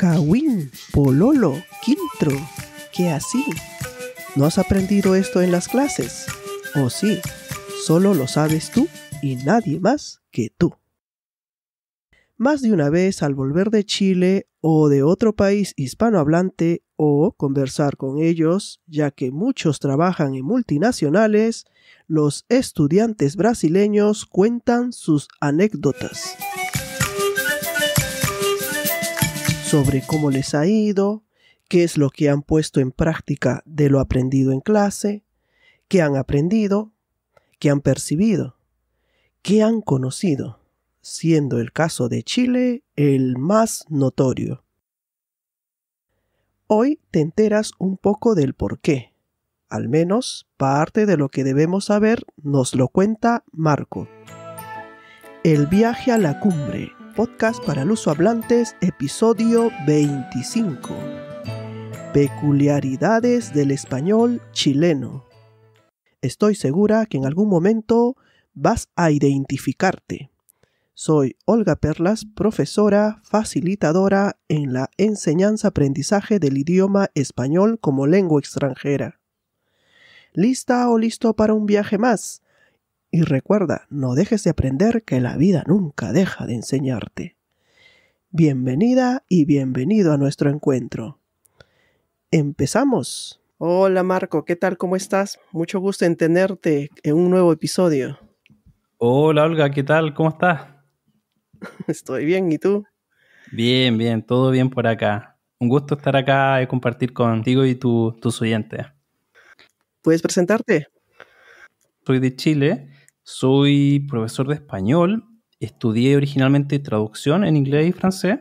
Kawin, Pololo, Quintro, ¿qué así? ¿No has aprendido esto en las clases? ¿O sí? Solo lo sabes tú y nadie más que tú. Más de una vez al volver de Chile o de otro país hispanohablante o conversar con ellos, ya que muchos trabajan en multinacionales, los estudiantes brasileños cuentan sus anécdotas sobre cómo les ha ido, qué es lo que han puesto en práctica de lo aprendido en clase, qué han aprendido, qué han percibido, qué han conocido, siendo el caso de Chile el más notorio. Hoy te enteras un poco del por qué. Al menos parte de lo que debemos saber nos lo cuenta Marco. El viaje a la cumbre, podcast para lusohablantes, episodio 25. Peculiaridades del español chileno. Estoy segura que en algún momento vas a identificarte. Soy Olga Perlas, profesora, facilitadora en la enseñanza-aprendizaje del idioma español como lengua extranjera. ¿Lista o listo para un viaje más? Y recuerda, no dejes de aprender, que la vida nunca deja de enseñarte. Bienvenida y bienvenido a nuestro encuentro. ¡Empezamos! Hola Marco, ¿qué tal? ¿Cómo estás? Mucho gusto en tenerte en un nuevo episodio. Hola Olga, ¿qué tal? ¿Cómo estás? Estoy bien, ¿y tú? Bien, todo bien por acá. Un gusto estar acá y compartir contigo y tus oyentes. ¿Puedes presentarte? Soy de Chile, soy profesor de español, estudié originalmente traducción en inglés y francés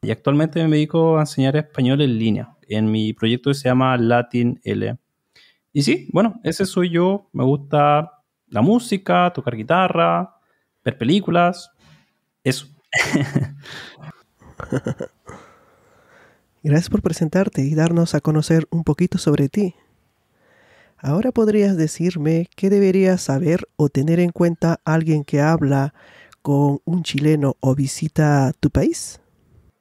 y actualmente me dedico a enseñar español en línea en mi proyecto que se llama Latin L. Y sí, bueno, ese soy yo. Me gusta la música, tocar guitarra, ver películas, eso. Gracias por presentarte y darnos a conocer un poquito sobre ti. Ahora podrías decirme qué debería saber o tener en cuenta alguien que habla con un chileno o visita tu país.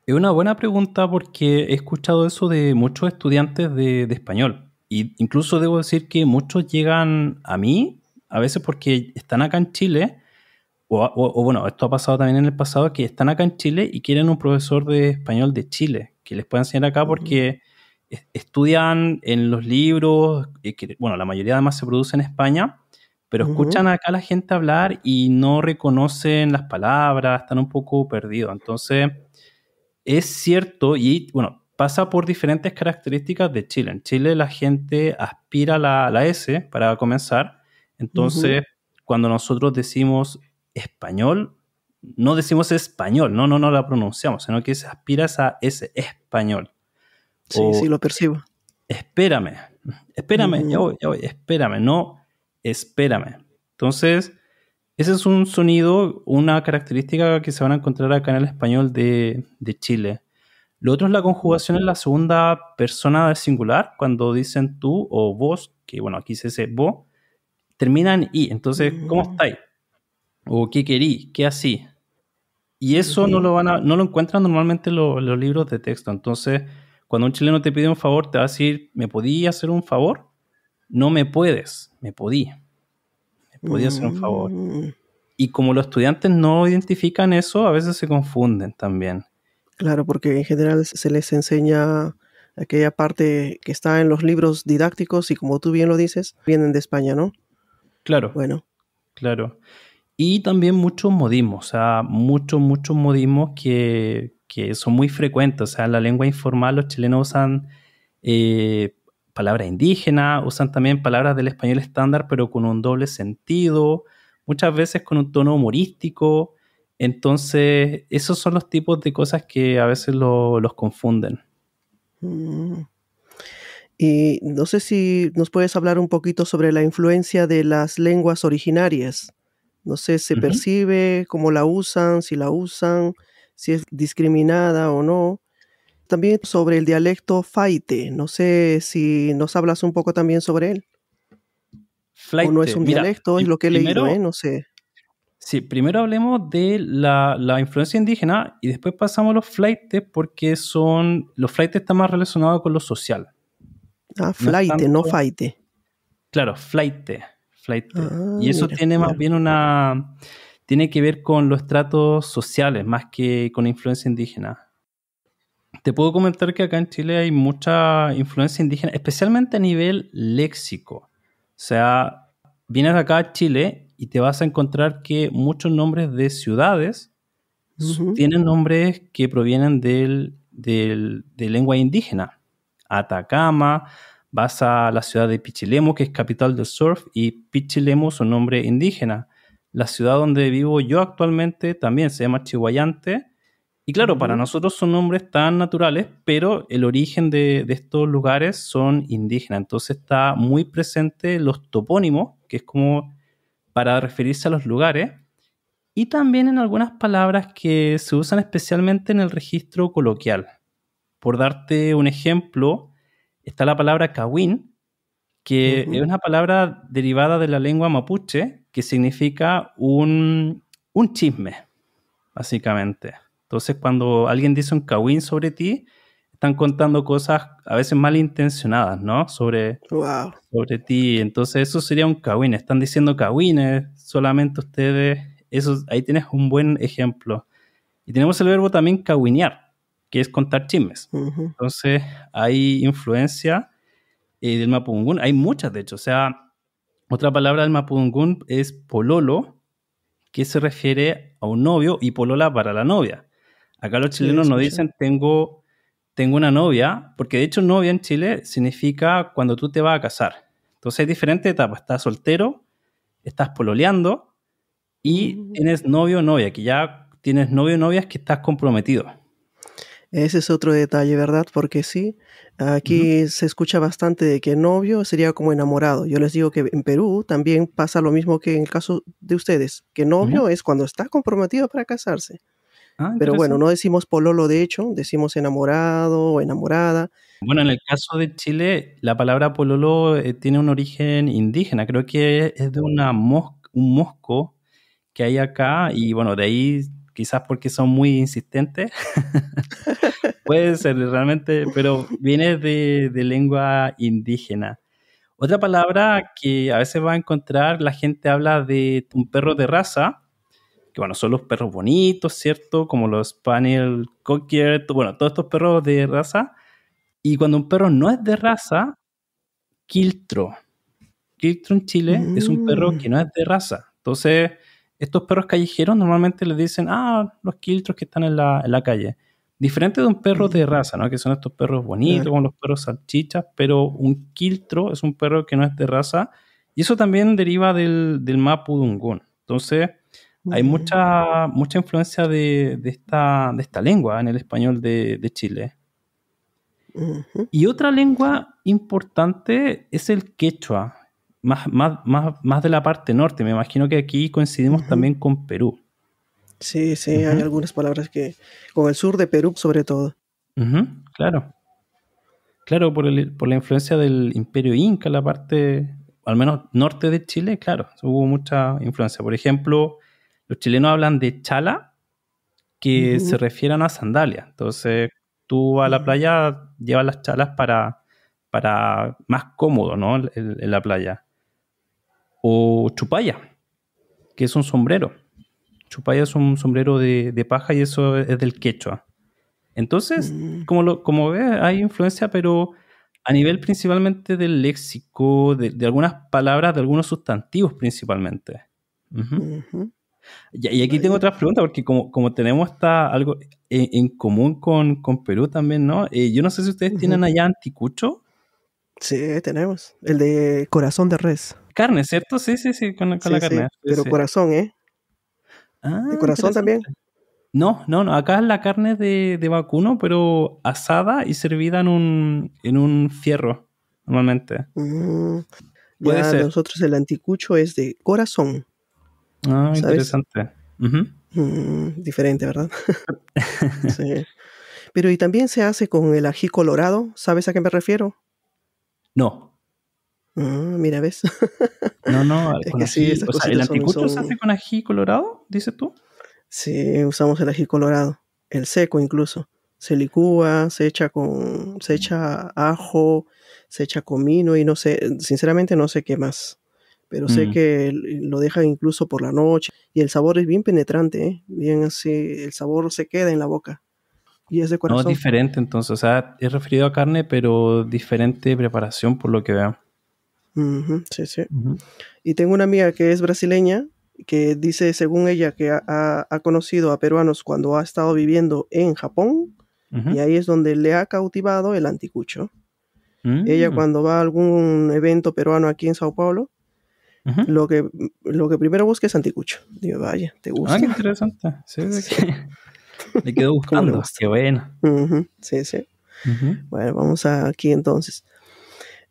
Es una buena pregunta porque he escuchado eso de muchos estudiantes de español. Y incluso debo decir que muchos llegan a mí, a veces porque están acá en Chile, o bueno, esto ha pasado también en el pasado, que están acá en Chile y quieren un profesor de español de Chile, que les pueda enseñar acá porque estudian en los libros, que, bueno, la mayoría además se produce en España, pero escuchan acá a la gente hablar y no reconocen las palabras, están un poco perdidos. Entonces, es cierto, y bueno, pasa por diferentes características de Chile. En Chile la gente aspira a la S para comenzar. Entonces, cuando nosotros decimos español, no decimos español, no la pronunciamos, sino que se aspira a esa S, español. Sí, lo percibo. Espérame, ya voy, espérame, no, espérame. Entonces, ese es un sonido, una característica que se van a encontrar acá en el español de Chile. Lo otro es la conjugación en la segunda persona del singular, cuando dicen tú o vos, que bueno, aquí se dice vos, termina en i. Entonces, ¿cómo estáis? O ¿qué querí? ¿Qué así? Y eso no lo encuentran normalmente en los libros de texto. Entonces, cuando un chileno te pide un favor, te va a decir, ¿me podí hacer un favor? No me puedes, me podí hacer un favor. Y como los estudiantes no identifican eso, a veces se confunden también. Claro, porque en general se les enseña aquella parte que está en los libros didácticos y, como tú bien lo dices, vienen de España, ¿no? Claro. Bueno. Claro. Y también muchos modismos, o sea, muchos modismos que son muy frecuentes. O sea, en la lengua informal los chilenos usan palabras indígenas, usan también palabras del español estándar, pero con un doble sentido, muchas veces con un tono humorístico. Entonces, esos son los tipos de cosas que a veces los confunden. Y no sé si nos puedes hablar un poquito sobre la influencia de las lenguas originarias. No sé, ¿se percibe cómo la usan, si es discriminada o no? También sobre el dialecto faite. No sé si nos hablas un poco también sobre él. Flaite. O no es un dialecto, es lo que he leído, primero, no sé. Sí, primero hablemos de la influencia indígena y después pasamos a los flaites porque los flaites están más relacionados con lo social. Ah, No es flaite, no tanto, faite. claro, flaite. Y Ah, eso mira, tiene más ya. bien tiene que ver con los estratos sociales más que con influencia indígena. Te puedo comentar que acá en Chile hay mucha influencia indígena, especialmente a nivel léxico. O sea, vienes acá a Chile y te vas a encontrar que muchos nombres de ciudades Ujú. tienen nombres que provienen de lengua indígena. Atacama, vas a la ciudad de Pichilemu, que es capital del surf, y Pichilemu es un nombre indígena. La ciudad donde vivo yo actualmente también se llama Chihuayante. Y claro, para Ujú. nosotros son nombres tan naturales, pero el origen de estos lugares son indígenas. Entonces está muy presente los topónimos, que es como para referirse a los lugares, y también en algunas palabras que se usan especialmente en el registro coloquial. Por darte un ejemplo, está la palabra kawin, que es Ujú. una palabra derivada de la lengua mapuche que significa un chisme, básicamente. Entonces, cuando alguien dice un kawin sobre ti, están contando cosas a veces malintencionadas, ¿no? Wow. Sobre ti. Entonces, eso sería un kawin. Están diciendo kawines, solamente ustedes. Eso, ahí tienes un buen ejemplo. Y tenemos el verbo también kawinear, que es contar chismes. Ujú. Entonces, hay influencia del mapudungún. Hay muchas, de hecho. O sea, otra palabra del mapudungún es pololo, que se refiere a un novio, y polola para la novia. Acá los Sí, chilenos no escucha. dicen tengo una novia, porque de hecho novia en Chile significa cuando tú te vas a casar. Entonces hay diferentes etapas. Estás soltero, estás pololeando y Mm. tienes novio o novia, que ya tienes novio o novia es que estás comprometido. Ese es otro detalle, ¿verdad? Porque sí, Ujú. aquí se escucha bastante de que novio sería como enamorado. Yo les digo que en Perú también pasa lo mismo que en el caso de ustedes, que ¿Ya? novio es cuando está comprometido para casarse. Ah, Pero bueno, interesante. no decimos pololo de hecho, decimos enamorado o enamorada. Bueno, en el caso de Chile, la palabra pololo tiene un origen indígena. Creo que es de un mosco que hay acá y bueno, de ahí quizás porque son muy insistentes, puede ser realmente, pero viene de lengua indígena. Otra palabra que a veces va a encontrar, la gente habla de un perro de raza, que bueno, son los perros bonitos, ¿cierto? Como los Spaniel, Cocker, bueno, todos estos perros de raza. Y cuando un perro no es de raza, quiltro. Quiltro en Chile es un perro Mm, que no es de raza. Entonces, estos perros callejeros normalmente les dicen, los quiltros que están en la calle. Diferente de un perro de mm, raza, ¿no? Que son estos perros bonitos, claro. como los perros salchichas, pero un quiltro es un perro que no es de raza. Y eso también deriva del mapudungún. Entonces, hay Mm, mucha influencia de esta lengua en el español de Chile. ujú, Y otra lengua importante es el quechua, más de la parte norte. Me imagino que aquí coincidimos ujú. también con Perú. Sí, sí, hay Ujú, algunas palabras que, con el sur de Perú sobre todo. ujú, claro, claro, por la influencia del Imperio Inca, la parte, al menos norte de Chile, claro, hubo mucha influencia. Por ejemplo, los chilenos hablan de chala, que se Ujú, refieren a sandalias. Entonces, tú a la ujú, playa llevas las chalas para más cómodo, ¿no? En la playa. O chupalla, que es un sombrero. Chupalla es un sombrero de paja y eso es del quechua. Entonces, mm. como ves, hay influencia, pero a nivel principalmente del léxico, de algunas palabras, de algunos sustantivos principalmente. Ujú. Ujú. Y aquí tengo Vaya. otras preguntas, porque como tenemos algo en común con Perú también, ¿no? Yo no sé si ustedes Ujú. tienen allá anticucho. Sí, tenemos. El de corazón de res. Carne, ¿cierto? Sí, sí, sí, con la Sí, sí, carne. Sí, pero sí. corazón, ¿eh? ¿De Ah, corazón interesante. también? No, no, no. Acá es la carne de vacuno, pero asada y servida en un fierro, normalmente. Mm, Puede ya, de ser. nosotros el anticucho es de corazón, Ah, ¿sabes? interesante. Ujú. Diferente, ¿verdad? Sí. Pero y también se hace con el ají colorado, ¿sabes a qué me refiero? No. Mira, ¿ves? No, no, Es con que sí, ají. estas O sea, ¿el cositas anticucho se hace son... con ají colorado, dices tú? Sí, usamos el ají colorado, el seco incluso. Se licúa, se echa ajo, se echa comino y no sé, sinceramente no sé qué más. Pero sé Mm. que lo dejan incluso por la noche y el sabor es bien penetrante, ¿eh? Bien así, el sabor se queda en la boca y es de No, es corazón. diferente entonces. O sea, es referido a carne, pero diferente preparación por lo que veo. Ujú, sí, sí. Ujú. Y tengo una amiga que es brasileña que dice, según ella, que ha conocido a peruanos cuando ha estado viviendo en Japón y Ujú. ahí es donde le ha cautivado el anticucho. Ella Mm. cuando va a algún evento peruano aquí en Sao Paulo, Ujú. lo que, lo que primero busca es anticucho. Digo, vaya, ¿te Ah, qué gusta? interesante. Sí, de Sí, que le quedó ¿cómo le gustando. gusta? Qué bueno. Ujú, sí, sí. Ujú. Bueno, vamos aquí entonces.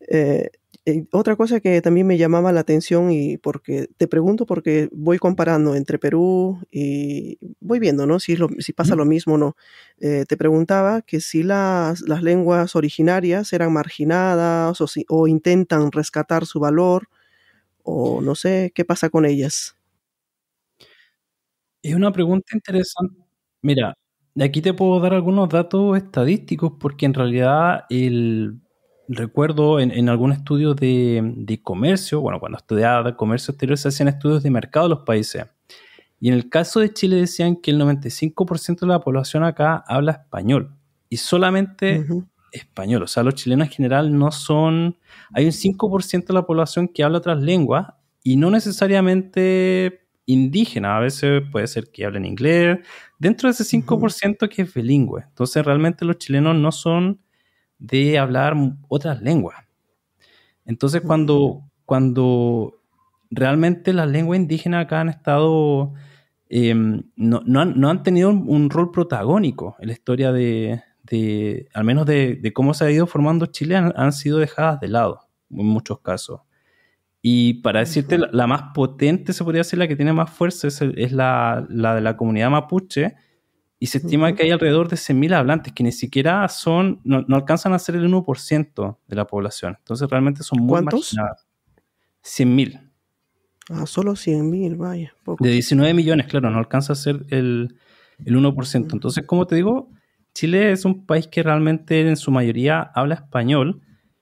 Eh, Otra cosa que también me llamaba la atención y porque te pregunto porque voy comparando entre Perú y voy viendo, ¿no? Si pasa Ujú. lo mismo o no. Te preguntaba que si las lenguas originarias eran marginadas o intentan rescatar su valor o no sé qué pasa con ellas. Es una pregunta interesante. Mira, de aquí te puedo dar algunos datos estadísticos porque en realidad recuerdo en algún estudio de comercio, bueno, cuando estudiaba de comercio exterior se hacían estudios de mercado de los países. Y en el caso de Chile decían que el 95% de la población acá habla español y solamente Ujú, español. O sea, los chilenos en general no son... Hay un 5% de la población que habla otras lenguas y no necesariamente indígena. A veces puede ser que hablen inglés. Dentro de ese ujú, 5% que es bilingüe. Entonces realmente los chilenos no son de hablar otras lenguas. Entonces ujú, cuando realmente las lenguas indígenas acá han estado no han tenido un rol protagónico en la historia al menos de cómo se ha ido formando Chile, han sido dejadas de lado en muchos casos. Y para decirte, ujú, la más potente, se podría decir, la que tiene más fuerza, es la de la comunidad mapuche, y se estima ujú. que hay alrededor de 100.000 hablantes, que ni siquiera no alcanzan a ser el 1% de la población. Entonces realmente son muy ¿Cuántos? marginadas. 100.000. Ah, solo 100.000, vaya, De pocos. 19 millones, claro, no alcanza a ser el 1%. Ujú, Entonces, como te digo, Chile es un país que realmente en su mayoría habla español.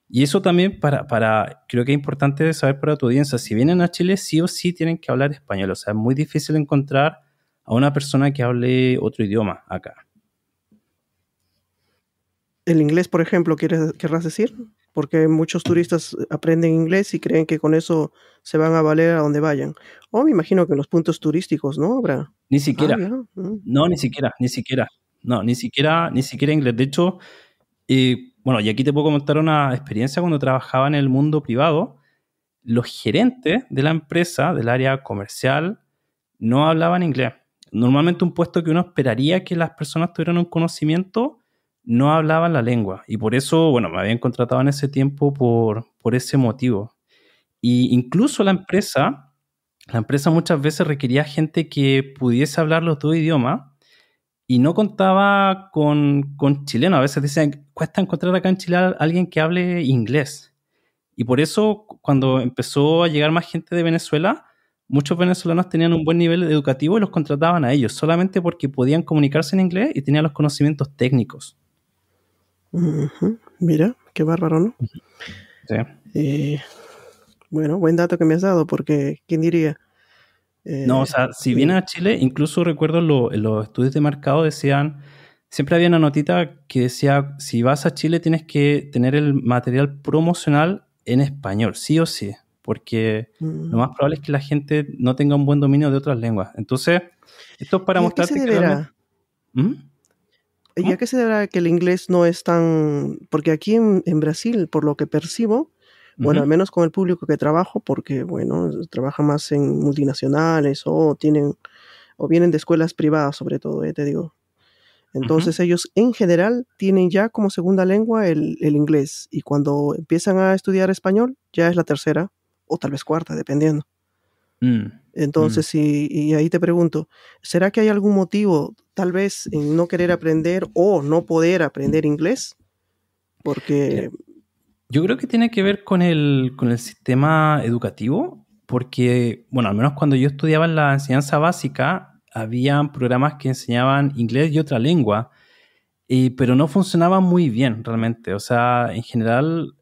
Y eso también creo que es importante saber para tu audiencia, si vienen a Chile, sí o sí tienen que hablar español. O sea, es muy difícil encontrar a una persona que hable otro idioma acá. el inglés, por ejemplo, querrás decir? Porque muchos turistas aprenden inglés y creen que con eso se van a valer a donde vayan. O me imagino que en los puntos turísticos, ¿no? Habrá. Ni Ah, siquiera. ya. No, ni siquiera, ni siquiera. No, ni siquiera inglés. De hecho, bueno, y aquí te puedo comentar una experiencia cuando trabajaba en el mundo privado. Los gerentes de la empresa, del área comercial, no hablaban inglés. Normalmente un puesto que uno esperaría que las personas tuvieran un conocimiento, no hablaban la lengua. Y por eso, bueno, me habían contratado en ese tiempo por ese motivo. Y incluso la empresa muchas veces requería gente que pudiese hablar los dos idiomas y no contaba con chileno. A veces dicen, cuesta encontrar acá en Chile a alguien que hable inglés. Y por eso, cuando empezó a llegar más gente de Venezuela, muchos venezolanos tenían un buen nivel educativo y los contrataban a ellos, solamente porque podían comunicarse en inglés y tenían los conocimientos técnicos. Ujú. Mira, qué bárbaro, ¿no? Sí. Eh, bueno, buen dato que me has dado, porque ¿quién diría? No, o Eh, sea, si y- vienes a Chile, incluso recuerdo en los estudios de mercado decían, siempre había una notita que decía, si vas a Chile tienes que tener el material promocional en español, sí o sí, porque lo mm, más probable es que la gente no tenga un buen dominio de otras lenguas. Entonces, esto es para ¿Y a qué se mostrarte que realmente... deberá? ¿Mm? ¿Y a ¿Cómo? qué se deberá que el inglés no es tan...? Porque aquí en Brasil, por lo que percibo, bueno, al Ujú, menos con el público que trabajo, porque, bueno, trabaja más en multinacionales o vienen de escuelas privadas, sobre todo, te digo. ujú. Entonces ellos en general tienen ya como segunda lengua el inglés y cuando empiezan a estudiar español ya es la tercera o tal vez cuarta, dependiendo. Mm, mm. Entonces, y ahí te pregunto, ¿será que hay algún motivo tal vez en no querer aprender o no poder aprender inglés? Mira, Porque, Yo creo que tiene que ver con el sistema educativo, porque, bueno, al menos cuando yo estudiaba en la enseñanza básica, habían programas que enseñaban inglés y otra lengua, pero no funcionaban muy bien realmente. O sea, en general,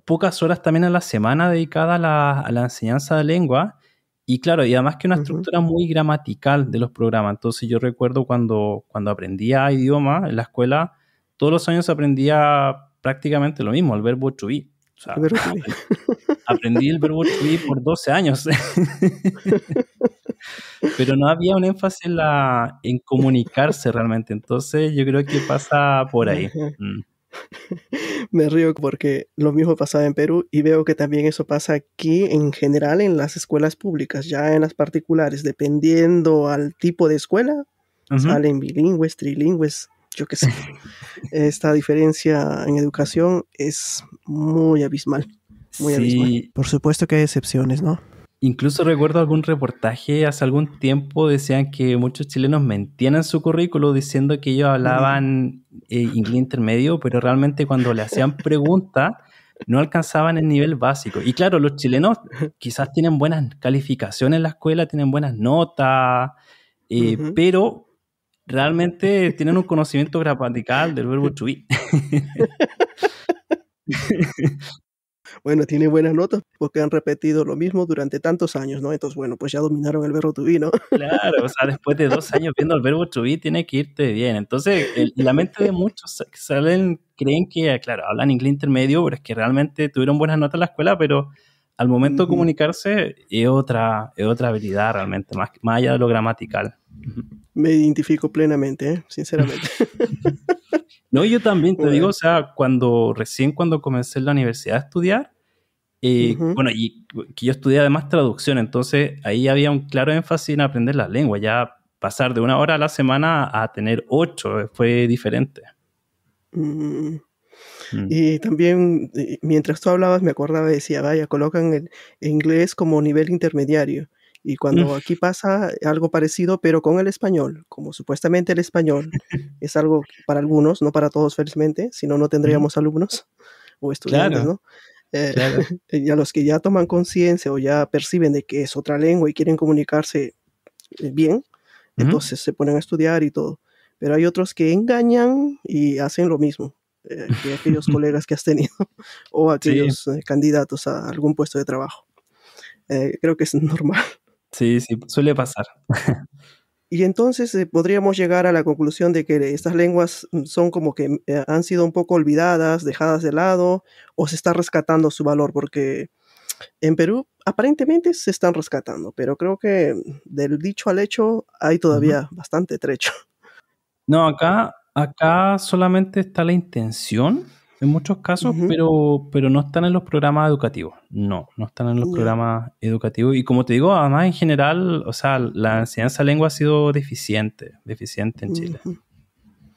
pocas horas también a la semana dedicadas a la enseñanza de lengua, y claro, y además que una Ujú. estructura muy gramatical de los programas. Entonces yo recuerdo cuando aprendía idioma en la escuela, todos los años aprendía prácticamente lo mismo, el verbo to be. O El sea, verbo to be. aprendí el verbo to be por 12 años, pero no había un énfasis en comunicarse realmente. Entonces yo creo que pasa por ahí. Ajá. Mm. Me río porque lo mismo pasaba en Perú y veo que también eso pasa aquí en general en las escuelas públicas, ya en las particulares, dependiendo al tipo de escuela, Ujú. salen bilingües, trilingües, yo qué sé. Esta diferencia en educación es muy abismal, muy abismal. Sí, Por supuesto que hay excepciones, ¿no? incluso recuerdo algún reportaje hace algún tiempo, decían que muchos chilenos mentían en su currículo diciendo que ellos Mm. hablaban inglés intermedio, pero realmente cuando le hacían preguntas no alcanzaban el nivel básico. Y claro, los chilenos quizás tienen buenas calificaciones en la escuela, tienen buenas notas, Ujú. pero realmente tienen un conocimiento gramatical del verbo to be. Bueno, tiene buenas notas porque han repetido lo mismo durante tantos años, ¿no? Entonces, bueno, pues ya dominaron el verbo to be, ¿no? Claro, o sea, después de 2 años viendo el verbo to be, tiene que irte bien. Entonces, la mente de muchos creen que, claro, hablan inglés intermedio, pero es que realmente tuvieron buenas notas en la escuela, pero al momento de Ujú. comunicarse es otra habilidad realmente, más allá de lo gramatical. Ujú. Me identifico plenamente, sinceramente. No, yo también te digo, o Bueno. sea, cuando comencé en la universidad a estudiar, Ujú. bueno, y que yo estudié además traducción, entonces ahí había un claro énfasis en aprender la lengua, ya pasar de 1 hora a la semana a tener 8 fue diferente. Mm. Mm. Y también, mientras tú hablabas, me acordaba y decía, vaya, colocan el inglés como nivel intermediario. Y Mm. cuando aquí pasa algo parecido, pero con el español, como supuestamente el español es algo para algunos, no para todos, felizmente, si no, no Ujú. tendríamos alumnos o estudiantes, Claro, ¿no? Eh, claro. y a los que ya toman conciencia o ya perciben de que es otra lengua y quieren comunicarse bien, Ujú. entonces se ponen a estudiar y todo. Pero hay otros que engañan y hacen lo mismo que aquellos colegas que has tenido o Sí, aquellos candidatos a algún puesto de trabajo. Creo que es normal. sí, sí, suele pasar. Y entonces podríamos llegar a la conclusión de que estas lenguas son como que han sido un poco olvidadas, dejadas de lado, o se está rescatando su valor, porque en Perú aparentemente se están rescatando, pero creo que del dicho al hecho hay Ujú. todavía bastante trecho. No, acá solamente está la intención en muchos casos, Ujú. pero no están en los programas educativos. No, no están en los Ya. programas educativos. Y como te digo, además en general, o sea, la enseñanza de lengua ha sido deficiente en Chile. Ujú.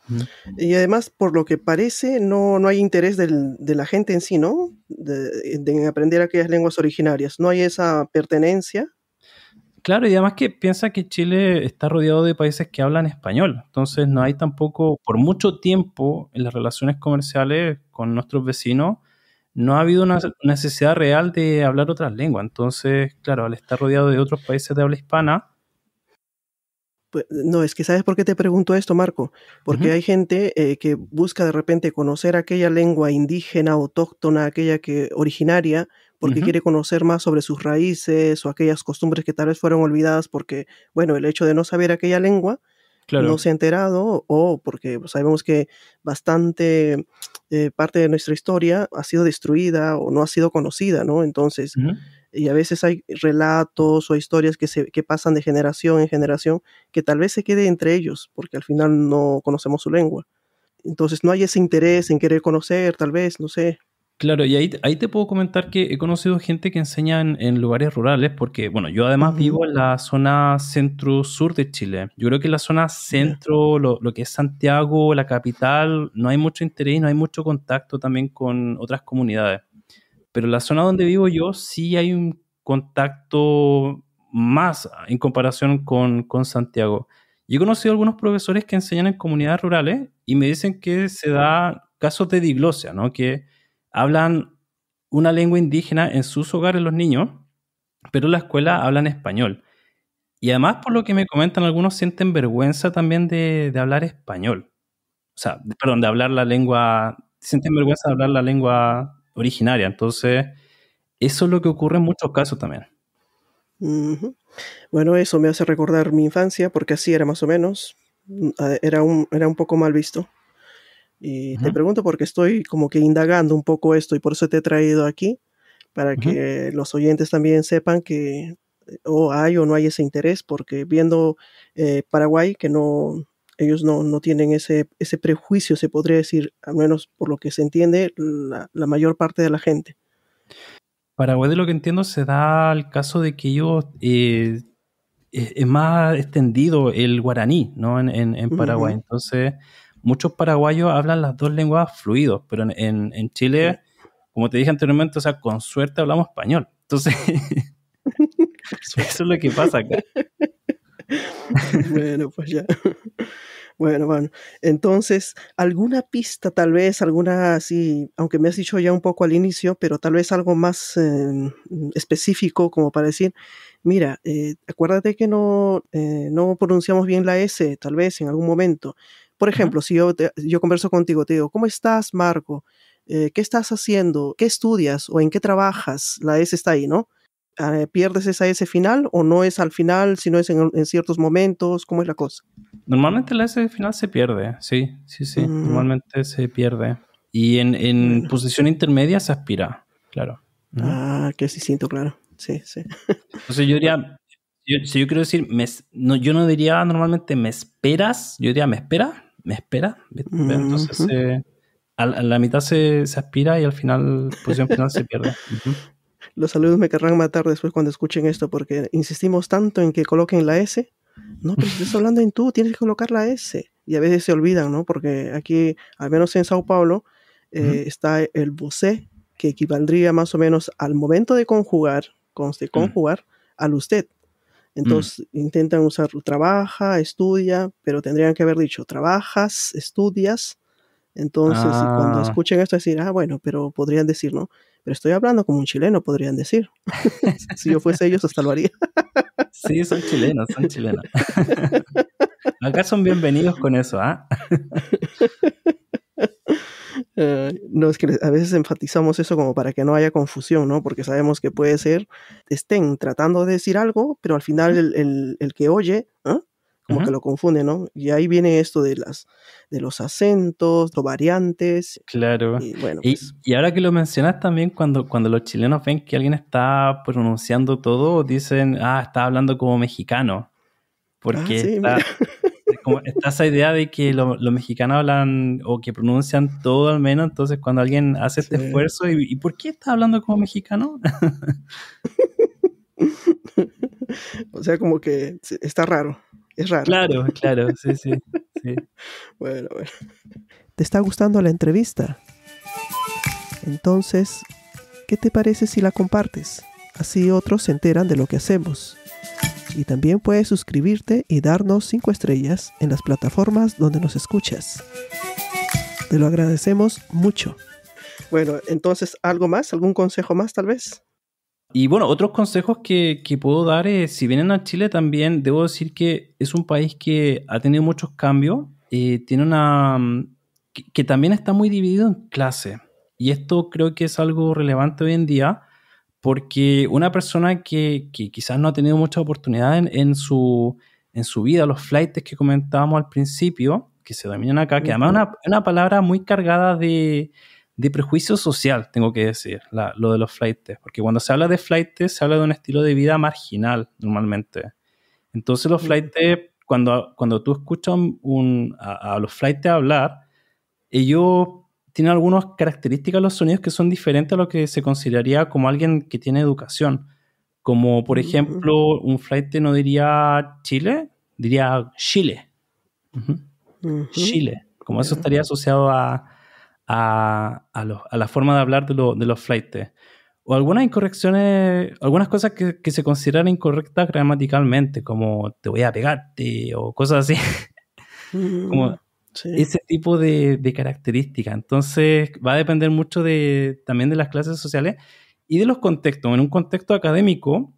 Ujú. Y además, por lo que parece, no hay interés de la gente en sí, ¿no? De aprender aquellas lenguas originarias. No hay esa pertenencia. Claro, y además que piensa que Chile está rodeado de países que hablan español, entonces no hay tampoco, por mucho tiempo en las relaciones comerciales con nuestros vecinos, no ha habido una necesidad real de hablar otras lenguas. Entonces, claro, al estar rodeado de otros países de habla hispana, Pues, no, es que ¿sabes por qué te pregunto esto, Marco? Porque ujú, hay gente que busca de repente conocer aquella lengua indígena, autóctona, aquella que originaria, porque ujú, quiere conocer más sobre sus raíces o aquellas costumbres que tal vez fueron olvidadas porque, bueno, el hecho de no saber aquella lengua no claro, se ha enterado o porque sabemos que bastante parte de nuestra historia ha sido destruida o no ha sido conocida, ¿no? Entonces, ujú. y a veces hay relatos o historias que pasan de generación en generación que tal vez se quede entre ellos, porque al final no conocemos su lengua. Entonces no hay ese interés en querer conocer, tal vez, no sé. Claro, y ahí te puedo comentar que he conocido gente que enseña en lugares rurales, porque, bueno, yo además Ujú. vivo en la zona centro-sur de Chile. Yo creo que en la zona Ya. centro, lo que es Santiago, la capital, no hay mucho interés, no hay mucho contacto también con otras comunidades. Pero en la zona donde vivo yo sí hay un contacto más en comparación con Santiago. Yo he conocido algunos profesores que enseñan en comunidades rurales y me dicen que se da casos de diglosia, ¿no? Que hablan una lengua indígena en sus hogares los niños, pero en la escuela hablan español. Y además, por lo que me comentan, algunos sienten vergüenza también de hablar español. O sea, perdón, de hablar la lengua, sienten vergüenza de hablar la lengua originaria. Entonces, eso es lo que ocurre en muchos casos también. Ujú. Bueno, eso me hace recordar mi infancia, porque así era más o menos. Era un poco mal visto. Y te Ujú, pregunto porque estoy como que indagando un poco esto y por eso te he traído aquí, para ujú. que los oyentes también sepan que o hay o no hay ese interés, porque viendo Paraguay, que no, ellos no tienen ese prejuicio, se podría decir, al menos por lo que se entiende, la mayor parte de la gente. Paraguay, de lo que entiendo, se da el caso de que ellos es más extendido el guaraní, ¿no? En Paraguay. Ujú, Entonces, muchos paraguayos hablan las dos lenguas fluidos, pero en sí. Chile, como te dije anteriormente, o sea, con suerte hablamos español. Entonces, Por suerte. eso es lo que pasa acá. Bueno, pues ya. Bueno, bueno. Entonces, ¿alguna pista tal vez, alguna así, aunque me has dicho ya un poco al inicio, pero tal vez algo más específico como para decir, mira, acuérdate que no pronunciamos bien la S, tal vez en algún momento. Por Ujú. ejemplo, si yo converso contigo, te digo, ¿cómo estás, Marco? ¿Qué estás haciendo? ¿Qué estudias? ¿O en qué trabajas? La S está ahí, ¿no? ¿Pierdes esa S final o no es al final, sino es en ciertos momentos? ¿Cómo es la cosa? Normalmente la S final se pierde, sí, sí, sí. Mm, Normalmente se pierde. Y en bueno. posición intermedia se aspira, claro. Ujú. Ah, que es distinto, claro. Sí, sí. Entonces yo diría, si yo quiero decir, no, yo no diría normalmente me esperas, yo diría me espera, ¿ve? Entonces Ujú. a la mitad se aspira y al final, posición final se pierde. Ujú. Los alumnos me querrán matar después cuando escuchen esto porque insistimos tanto en que coloquen la S. No, pero si estás hablando en tú, tienes que colocar la S. Y a veces se olvidan, ¿no? Porque aquí, al menos en Sao Paulo, Ujú. está el você, que equivaldría más o menos al momento de conjugar, conste, Mm, conjugar, al usted. mm. Entonces intentan usar trabaja, estudia, pero tendrían que haber dicho trabajas, estudias. Entonces, y cuando Ah, escuchen esto, decir, ah, bueno, pero podrían decir, ¿no? Pero estoy hablando como un chileno, podrían decir. Si yo fuese ellos, hasta lo haría. sí, son chilenos, son chilenos. Acá son bienvenidos con eso, ¿ah? No, es que a veces enfatizamos eso como para que no haya confusión, ¿no? Porque sabemos que puede ser, estén tratando de decir algo, pero al final el que oye, ¿ah? Como que Ujú. lo confunde, ¿no? Y ahí viene esto de los acentos, los variantes, Claro. y bueno, pues. Y ahora que lo mencionas también, cuando los chilenos ven que alguien está pronunciando todo, dicen, ah, está hablando como mexicano. Ah, Porque sí, mira. está esa idea de que los mexicanos hablan o que pronuncian todo al menos, entonces cuando alguien hace este Sí. esfuerzo, ¿y por qué está hablando como mexicano? O sea, como que sí, está raro, es raro. Claro, claro, sí, sí, sí. Bueno, bueno. ¿Te está gustando la entrevista? Entonces, ¿qué te parece si la compartes? Así otros se enteran de lo que hacemos. Y también puedes suscribirte y darnos 5 estrellas en las plataformas donde nos escuchas. Te lo agradecemos mucho. Bueno, entonces, ¿algo más? ¿Algún consejo más tal vez? Y bueno, otros consejos que puedo dar es, si vienen a Chile también, debo decir que es un país que ha tenido muchos cambios, tiene que también está muy dividido en clases. Y esto creo que es algo relevante hoy en día, porque una persona que quizás no ha tenido mucha oportunidad en su vida, los flaites que comentábamos al principio, que se dominan acá, que además es Ujú, una palabra muy cargada de prejuicio social, tengo que decir, lo de los flaites, porque cuando se habla de flaites se habla de un estilo de vida marginal normalmente. Entonces los ujú, flaites, cuando tú escuchas a los flaites hablar, ellos tienen algunas características de los sonidos que son diferentes a lo que se consideraría como alguien que tiene educación. Como por ujú, ejemplo, un flaite no diría Chile, diría Chile. Ujú. ujú. Chile. Como eso Ya. estaría asociado a la forma de hablar de los flaites. O algunas incorrecciones, algunas cosas que se consideran incorrectas gramaticalmente, como te voy a pegarte o cosas así. Como, Mm, Sí. ese tipo de características. Entonces va a depender mucho también de las clases sociales y de los contextos. En un contexto académico,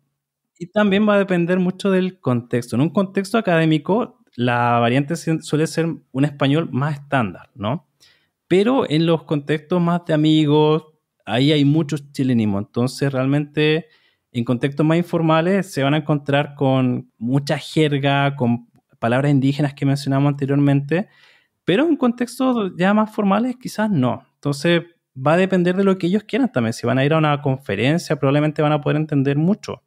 y también va a depender mucho del contexto. En un contexto académico, la variante suele ser un español más estándar, ¿no? Pero en los contextos más de amigos, ahí hay muchos chilenismos. Entonces, realmente, en contextos más informales, se van a encontrar con mucha jerga, con palabras indígenas que mencionamos anteriormente, pero en contextos ya más formales, quizás no. Entonces, va a depender de lo que ellos quieran también. Si van a ir a una conferencia, probablemente van a poder entender mucho.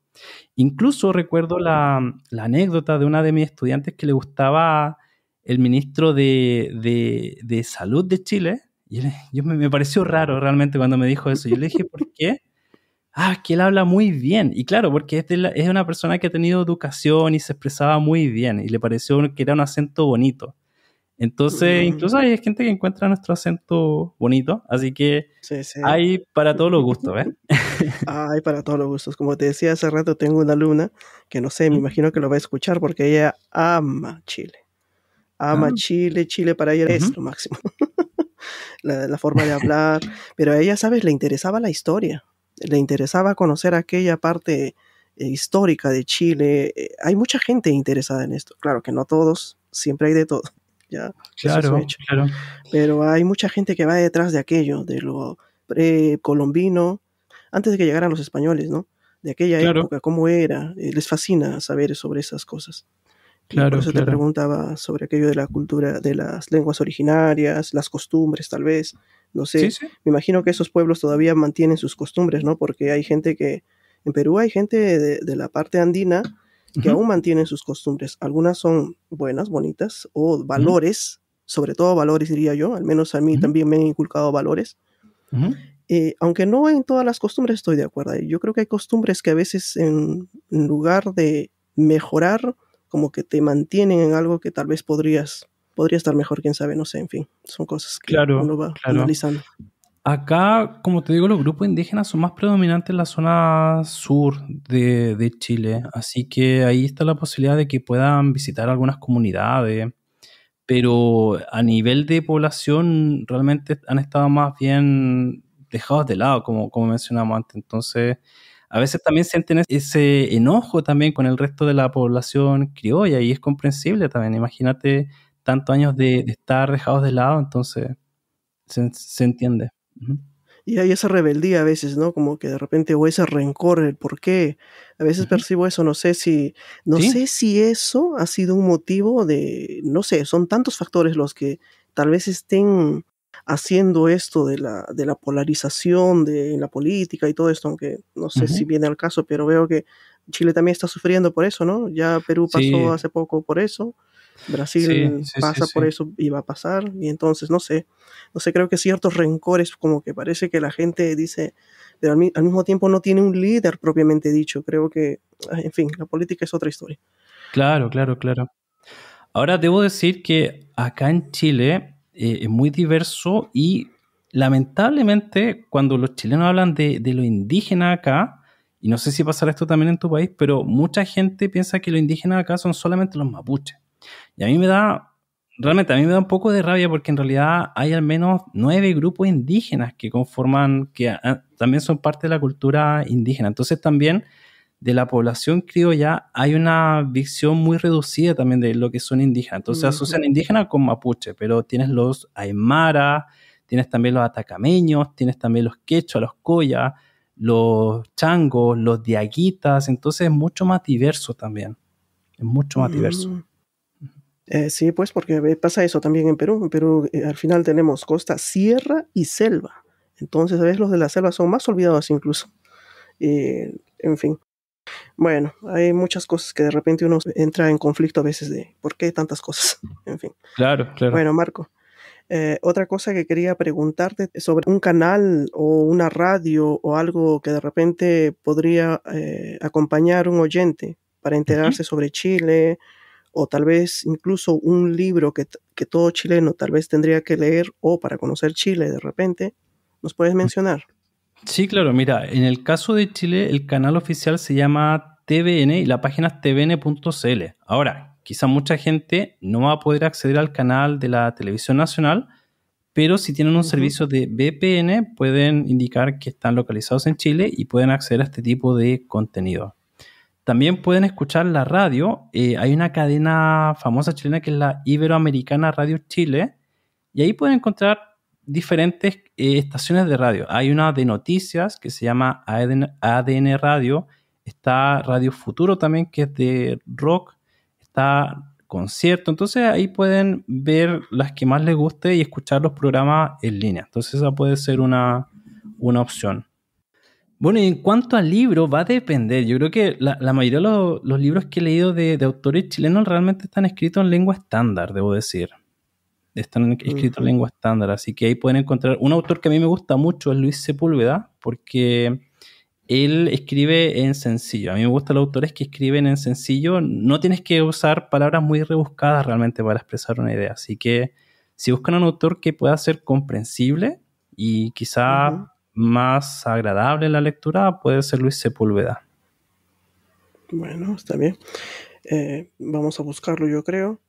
Incluso recuerdo la anécdota de una de mis estudiantes que le gustaba el ministro de Salud de Chile. Y me pareció raro realmente cuando me dijo eso. Yo le dije, ¿por qué? Ah, es que él habla muy bien. Y claro, porque es una persona que ha tenido educación y se expresaba muy bien. Y le pareció que era un acento bonito. Entonces, Mm, incluso hay gente que encuentra nuestro acento bonito. Así que sí, sí. hay para todos los gustos, ¿ves? Hay para todos los gustos. Como te decía hace rato, tengo una alumna que no sé, me ¿Mm? imagino que lo va a escuchar porque ella ama Chile. Ama Ah, Chile, Chile para ella es ujú, lo máximo. La forma de hablar. Pero a ella, ¿sabes? Le interesaba la historia. Le interesaba conocer aquella parte histórica de Chile. Hay mucha gente interesada en esto. Claro que no todos, siempre hay de todo. Ya, eso es un claro, hecho. claro. Pero hay mucha gente que va detrás de aquello, de lo precolombino, antes de que llegaran los españoles, ¿no? De aquella Claro, época, cómo era. Les fascina saber sobre esas cosas. Y por claro, eso te claro. preguntaba sobre aquello de la cultura, de las lenguas originarias, las costumbres, tal vez. No Sí, sé, sí. me imagino que esos pueblos todavía mantienen sus costumbres, ¿no? Porque hay gente en Perú hay gente de la parte andina que Ujú, aún mantienen sus costumbres. Algunas son buenas, bonitas, o ujú, valores, sobre todo valores diría yo, al menos a mí ujú, también me han inculcado valores. ujú. Aunque no en todas las costumbres estoy de acuerdo. Yo creo que hay costumbres que a veces en lugar de mejorar, como que te mantienen en algo que tal vez podría estar mejor, quién sabe, no sé, en fin, son cosas que Claro, uno va claro. analizando. Acá, como te digo, los grupos indígenas son más predominantes en la zona sur de Chile, así que ahí está la posibilidad de que puedan visitar algunas comunidades, pero a nivel de población realmente han estado más bien dejados de lado, como mencionamos antes. Entonces, a veces también sienten ese enojo también con el resto de la población criolla y es comprensible también. Imagínate tantos años de estar dejados de lado, entonces se entiende. Ujú. Y hay esa rebeldía a veces, ¿no? Como que de repente, o ese rencor, el por qué. A veces Ujú. percibo eso, no Sí, sé si eso ha sido un motivo no sé, son tantos factores los que tal vez estén haciendo esto de la polarización de la política y todo esto, aunque no sé si ujú. viene al caso, pero veo que Chile también está sufriendo por eso, ¿no? Ya Perú pasó Sí, hace poco por eso, sí, Brasil sí, sí, pasa por sí. eso y va a pasar, y entonces no sé, creo que ciertos rencores como que parece que la gente dice, pero al mismo tiempo no tiene un líder propiamente dicho, creo que, en fin, la política es otra historia. Claro, claro, claro. Ahora debo decir que acá en Chile es muy diverso y lamentablemente cuando los chilenos hablan de lo indígena acá, y no sé si pasará esto también en tu país, pero mucha gente piensa que los indígenas acá son solamente los mapuches. Y a mí realmente a mí me da un poco de rabia porque en realidad hay al menos 9 grupos indígenas que conforman, también son parte de la cultura indígena. Entonces también de la población criolla hay una visión muy reducida también de lo que son indígenas. Entonces Ujú. asocian indígenas con mapuche, pero tienes los aymara, tienes también los atacameños, tienes también los quechua, los coya, los changos, los diaguitas, entonces es mucho más diverso también, es mucho más diverso. Mm. Sí, pues porque pasa eso también en Perú. En Perú al final tenemos costa, sierra y selva. Entonces, a veces los de la selva son más olvidados incluso. En fin. Bueno, hay muchas cosas que de repente uno entra en conflicto a veces de por qué tantas cosas. En fin. Claro, claro. Bueno, Marco, otra cosa que quería preguntarte es sobre un canal o una radio o algo que de repente podría acompañar un oyente para Ujú. enterarse sobre Chile o tal vez incluso un libro que todo chileno tal vez tendría que leer o para conocer Chile de repente. ¿Nos puedes mencionar? Sí, claro, mira, en el caso de Chile, el canal oficial se llama TVN y la página es tvn.cl. Ahora, quizá mucha gente no va a poder acceder al canal de la televisión nacional, pero si tienen un servicio de VPN pueden indicar que están localizados en Chile y pueden acceder a este tipo de contenido. También pueden escuchar la radio. Hay una cadena famosa chilena que es la Iberoamericana Radio Chile, y ahí pueden encontrar diferentes estaciones de radio. Hay una de noticias que se llama ADN Radio, está Radio Futuro también, que es de rock, está concierto. Entonces ahí pueden ver las que más les guste y escuchar los programas en línea. Entonces esa puede ser una opción. Bueno, y en cuanto al libro, va a depender. Yo creo que la mayoría de los libros que he leído de autores chilenos realmente están escritos en lengua estándar, debo decir. Están escritos en lengua estándar, así que ahí pueden encontrar. Un autor que a mí me gusta mucho es Luis Sepúlveda, porque él escribe en sencillo. A mí me gustan los autores que escriben en sencillo. No tienes que usar palabras muy rebuscadas realmente para expresar una idea. Así que si buscan un autor que pueda ser comprensible y quizá más agradable en la lectura, puede ser Luis Sepúlveda. Bueno, está bien. Vamos a buscarlo, yo creo.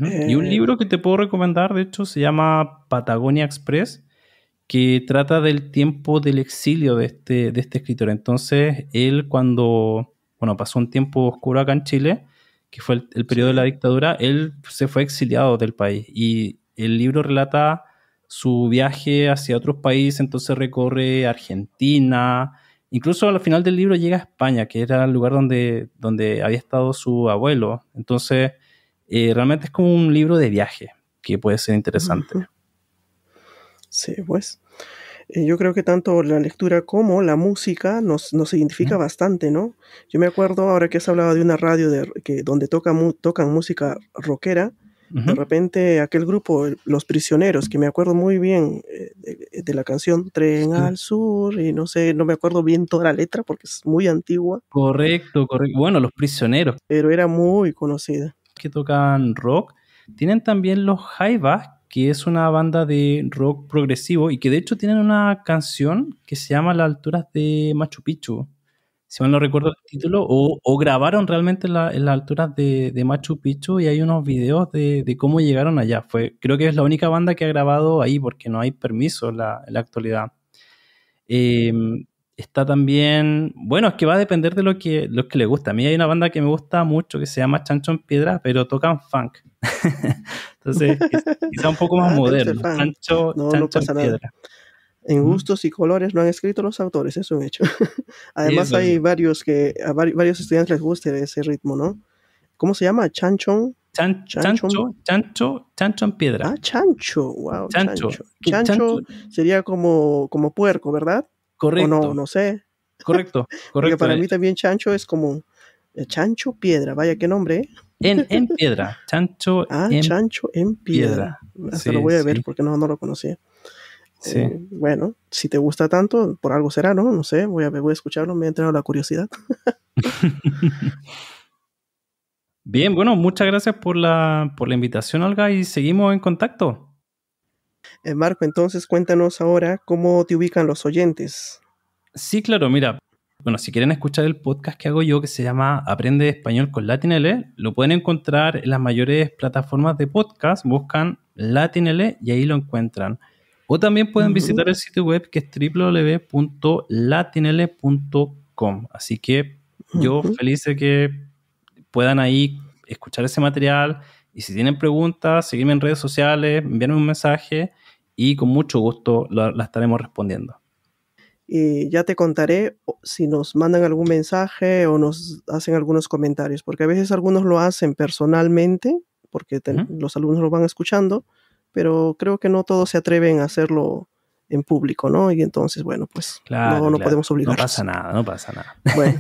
Y un libro que te puedo recomendar, de hecho, se llama Patagonia Express, que trata del tiempo del exilio de este escritor. Entonces, él cuando pasó un tiempo oscuro acá en Chile, que fue el periodo de la dictadura, él se fue exiliado del país. Y el libro relata su viaje hacia otros países, entonces recorre Argentina, incluso al final del libro llega a España, que era el lugar donde había estado su abuelo. Entonces, realmente es como un libro de viaje, que puede ser interesante. Sí, pues. Yo creo que tanto la lectura como la música nos identifica bastante, ¿no? Yo me acuerdo, ahora que has hablado de una radio donde tocan música rockera, de repente aquel grupo, Los Prisioneros, que me acuerdo muy bien de la canción Tren al Sur, y no me acuerdo bien toda la letra porque es muy antigua. Correcto. Bueno, Los Prisioneros. Pero era muy conocida. Que tocan rock. Tienen también los Jaivas, que es una banda de rock progresivo y que de hecho tienen una canción que se llama Las alturas de Machu Picchu. Si mal no recuerdo el título, o grabaron realmente en las alturas de Machu Picchu, y hay unos videos de cómo llegaron allá. Creo que es la única banda que ha grabado ahí porque no hay permiso en la actualidad. Está también, bueno, es que va a depender de lo que le gusta. A mí hay una banda que me gusta mucho que se llama Chancho en Piedra, pero tocan funk. Entonces, quizá un poco más moderno. Chancho no pasa en Piedra. Nada. En gustos y colores no han escrito los autores, es un hecho. Además hay varios que a varios estudiantes les gusta ese ritmo, ¿no? ¿Cómo se llama? Chancho en Piedra. Ah, chancho, wow. Chancho sería como puerco, ¿verdad? Correcto. O no sé. Correcto. Porque para mí también chancho es como Chancho Piedra, vaya qué nombre, ¿eh? En Piedra. Chancho en Piedra. Hasta lo voy a ver porque no lo conocía. Sí. Bueno, si te gusta tanto, por algo será, ¿no? No sé, voy a escucharlo, me ha entrado la curiosidad. Bien, bueno, muchas gracias por la invitación, Olga, y seguimos en contacto. Marco, entonces cuéntanos ahora cómo te ubican los oyentes. Sí, claro, mira, bueno, si quieren escuchar el podcast que hago yo, que se llama Aprende Español con LatinL, lo pueden encontrar en las mayores plataformas de podcast, buscan LatinL y ahí lo encuentran. O también pueden visitar el sitio web que es www.latinl.com. Así que yo feliz de que puedan ahí escuchar ese material, y si tienen preguntas, seguirme en redes sociales, enviarme un mensaje y con mucho gusto la estaremos respondiendo. Y ya te contaré si nos mandan algún mensaje o nos hacen algunos comentarios, porque a veces algunos lo hacen personalmente, porque los alumnos lo van escuchando, pero creo que no todos se atreven a hacerlo en público, ¿no? Y entonces, bueno, pues claro, no podemos obligarlos. No pasa nada. Bueno.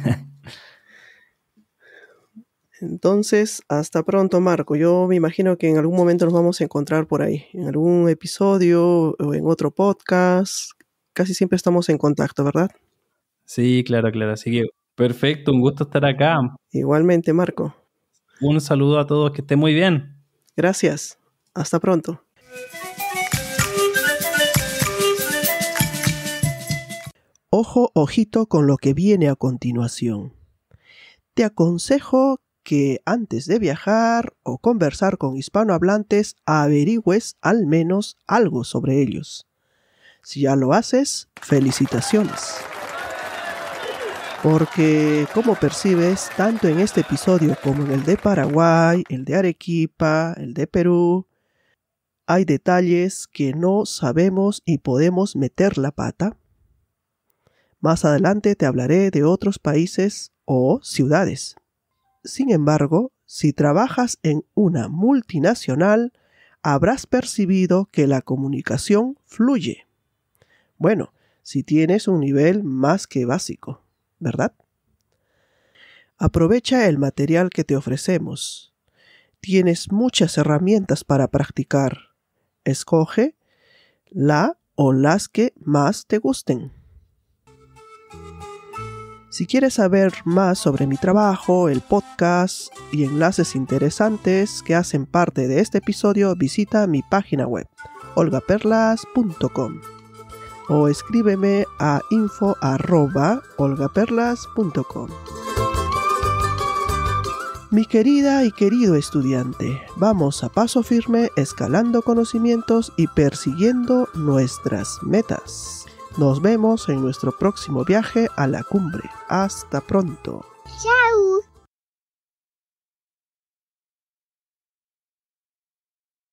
Entonces, hasta pronto, Marco. Yo me imagino que en algún momento nos vamos a encontrar por ahí, en algún episodio o en otro podcast. Casi siempre estamos en contacto, ¿verdad? Sí, claro. Así que perfecto, un gusto estar acá. Igualmente, Marco. Un saludo a todos, que estén muy bien. Gracias. Hasta pronto. Ojo, ojito con lo que viene a continuación. Te aconsejo que antes de viajar o conversar con hispanohablantes averigües al menos algo sobre ellos. Si ya lo haces, felicitaciones. Porque, como percibes, tanto en este episodio como en el de Paraguay, el de Arequipa, el de Perú, hay detalles que no sabemos y podemos meter la pata. Más adelante te hablaré de otros países o ciudades. Sin embargo, si trabajas en una multinacional, habrás percibido que la comunicación fluye. Bueno, si tienes un nivel más que básico, ¿verdad? Aprovecha el material que te ofrecemos. Tienes muchas herramientas para practicar. Escoge la o las que más te gusten. Si quieres saber más sobre mi trabajo, el podcast y enlaces interesantes que hacen parte de este episodio, visita mi página web, olgaperlas.com, o escríbeme a info@olgaperlas.com. Mi querida y querido estudiante, vamos a paso firme escalando conocimientos y persiguiendo nuestras metas. Nos vemos en nuestro próximo viaje a la cumbre. Hasta pronto. ¡Chao!